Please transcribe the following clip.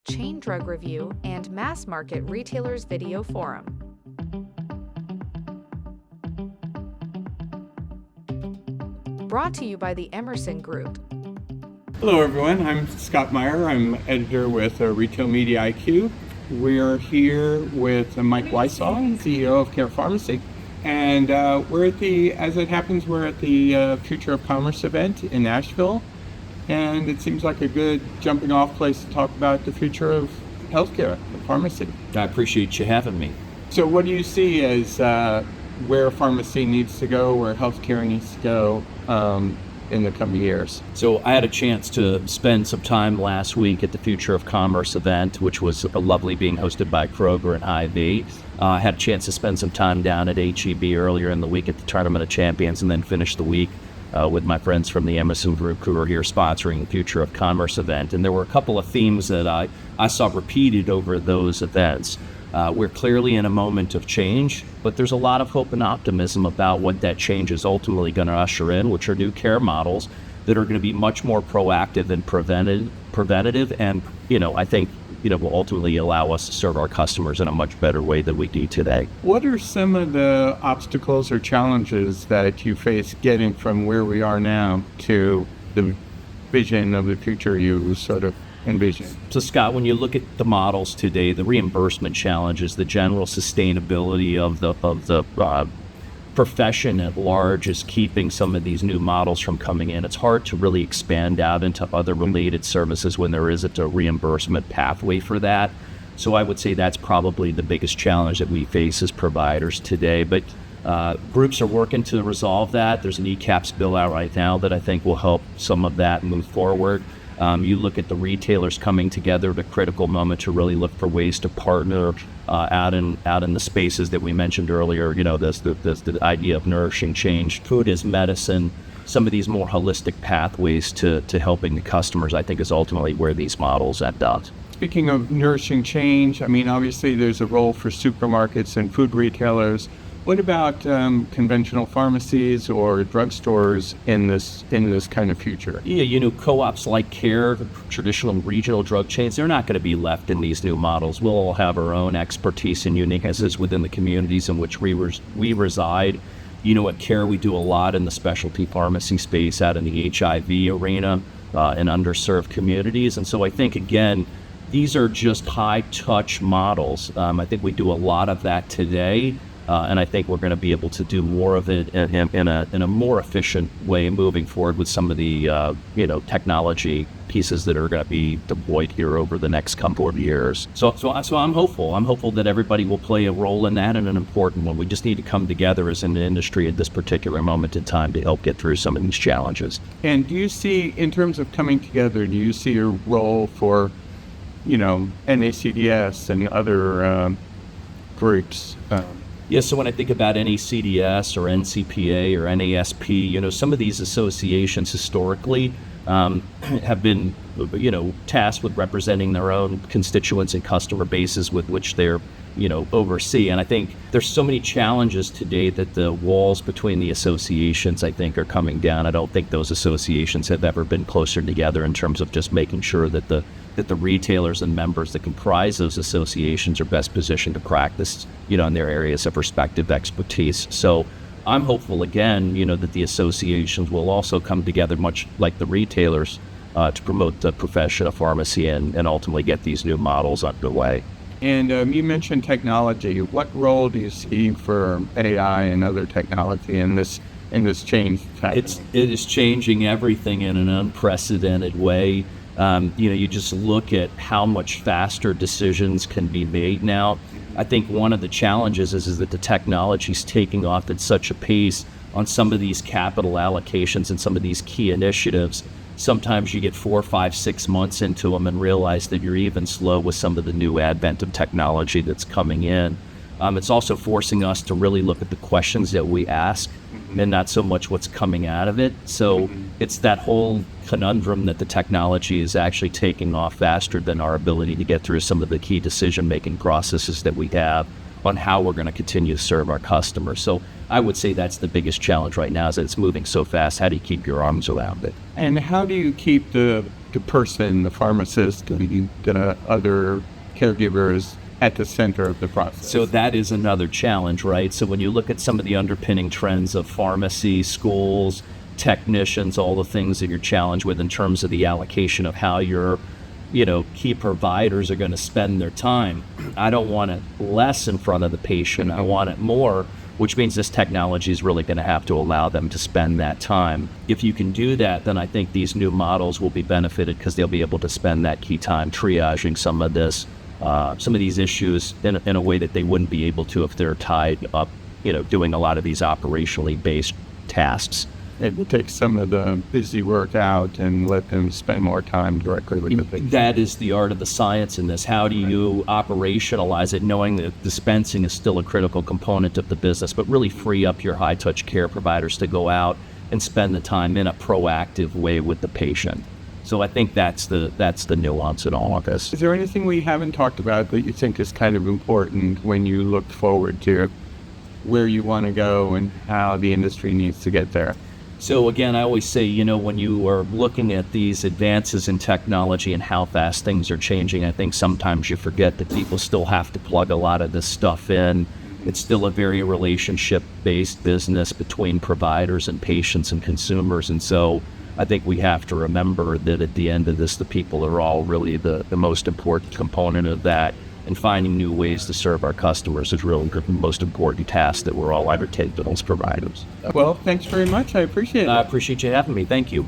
chain drug review, and mass market retailers video forum. Brought to you by the Emerson Group. Hello everyone, I'm Scott Meyer. I'm editor with Retail Media IQ. We're here with Mike Wysong, CEO of CARE Pharmacy. And we're at as it happens, we're at the Future of Commerce event in Nashville. And it seems like a good jumping off place to talk about the future of healthcare, the pharmacy. I appreciate you having me. So what do you see as where pharmacy needs to go, where healthcare needs to go in the coming years? So I had a chance to spend some time last week at the Future of Commerce event, which was lovely, being hosted by Kroger and Hy-Vee. I had a chance to spend some time down at H-E-B earlier in the week at the Tournament of Champions, and then finish the week with my friends from the Emerson Group, who are here sponsoring the Future of Commerce event. And there were a couple of themes that I saw repeated over those events. We're clearly in a moment of change, but there's a lot of hope and optimism about what that change is ultimately going to usher in, which are new care models that are going to be much more proactive and preventative, and I think will ultimately allow us to serve our customers in a much better way than we do today. What are some of the obstacles or challenges that you face getting from where we are now to the vision of the future you sort of envision? So Scott, when you look at the models today, the reimbursement challenges, the general sustainability of the profession at large is keeping some of these new models from coming in. It's hard to really expand out into other related services when there isn't a reimbursement pathway for that. So I would say that's probably the biggest challenge that we face as providers today. But groups are working to resolve that. There's an ECAPS bill out right now that I think will help some of that move forward. You look at the retailers coming together at a critical moment to really look for ways to partner out in the spaces that we mentioned earlier. There's the idea of nourishing change, food is medicine. Some of these more holistic pathways to helping the customers, I think, is ultimately where these models end up. Speaking of nourishing change, I mean, obviously there's a role for supermarkets and food retailers. What about conventional pharmacies or drugstores in this kind of future? Yeah, co-ops like CARE, the traditional regional drug chains, they're not going to be left in these new models. We'll all have our own expertise and uniquenesses within the communities in which we reside. At CARE, we do a lot in the specialty pharmacy space, out in the HIV arena, in underserved communities. And so I think, again, these are just high-touch models. I think we do a lot of that today. And I think we're going to be able to do more of it in a more efficient way moving forward with some of the technology pieces that are going to be deployed here over the next couple of years. So I'm hopeful. I'm hopeful that everybody will play a role in that, and an important one. We just need to come together as an industry at this particular moment in time to help get through some of these challenges. And do you see, in terms of coming together, do you see a role for, NACDS and other groups? Yeah, so when I think about NACDS or NCPA or NASP, some of these associations historically have been, tasked with representing their own constituents and customer bases with which they're, oversee. And I think there's so many challenges today that the walls between the associations, I think, are coming down. I don't think those associations have ever been closer together in terms of just making sure that the retailers and members that comprise those associations are best positioned to practice, in their areas of respective expertise. So I'm hopeful, again, that the associations will also come together much like the retailers to promote the profession of pharmacy and ultimately get these new models underway. And you mentioned technology. What role do you see for AI and other technology in this change? It is changing everything in an unprecedented way. You just look at how much faster decisions can be made now. I think one of the challenges is that the technology is taking off at such a pace on some of these capital allocations and some of these key initiatives. Sometimes you get 4, 5, 6 months into them and realize that you're even slow with some of the new advent of technology that's coming in. It's also forcing us to really look at the questions that we ask and not so much what's coming out of it. So it's that whole conundrum that the technology is actually taking off faster than our ability to get through some of the key decision-making processes that we have on how we're going to continue to serve our customers. So I would say that's the biggest challenge right now, is that it's moving so fast. How do you keep your arms around it? And how do you keep the the person, the pharmacist, the other caregivers at the center of the process. So that is another challenge, right? So when you look at some of the underpinning trends of pharmacy, schools, technicians, all the things that you're challenged with in terms of the allocation of how your, key providers are going to spend their time. I don't want it less in front of the patient. I want it more, which means this technology is really going to have to allow them to spend that time. If you can do that, then I think these new models will be benefited because they'll be able to spend that key time triaging some of these issues in a way that they wouldn't be able to if they're tied up, doing a lot of these operationally based tasks. It takes some of the busy work out and let them spend more time directly with the patient. That is the art of the science in this. How do you operationalize it, knowing that dispensing is still a critical component of the business, but really free up your high-touch care providers to go out and spend the time in a proactive way with the patient. So I think that's the nuance in all of this. Is there anything we haven't talked about that you think is kind of important when you look forward to where you want to go and how the industry needs to get there? So again, I always say, when you are looking at these advances in technology and how fast things are changing, I think sometimes you forget that people still have to plug a lot of this stuff in. It's still a very relationship-based business between providers and patients and consumers. And so I think we have to remember that at the end of this, the people are all really the most important component of that. And finding new ways to serve our customers is really the most important task that we're all undertaking as providers. Well, thanks very much. I appreciate it. I appreciate you having me. Thank you.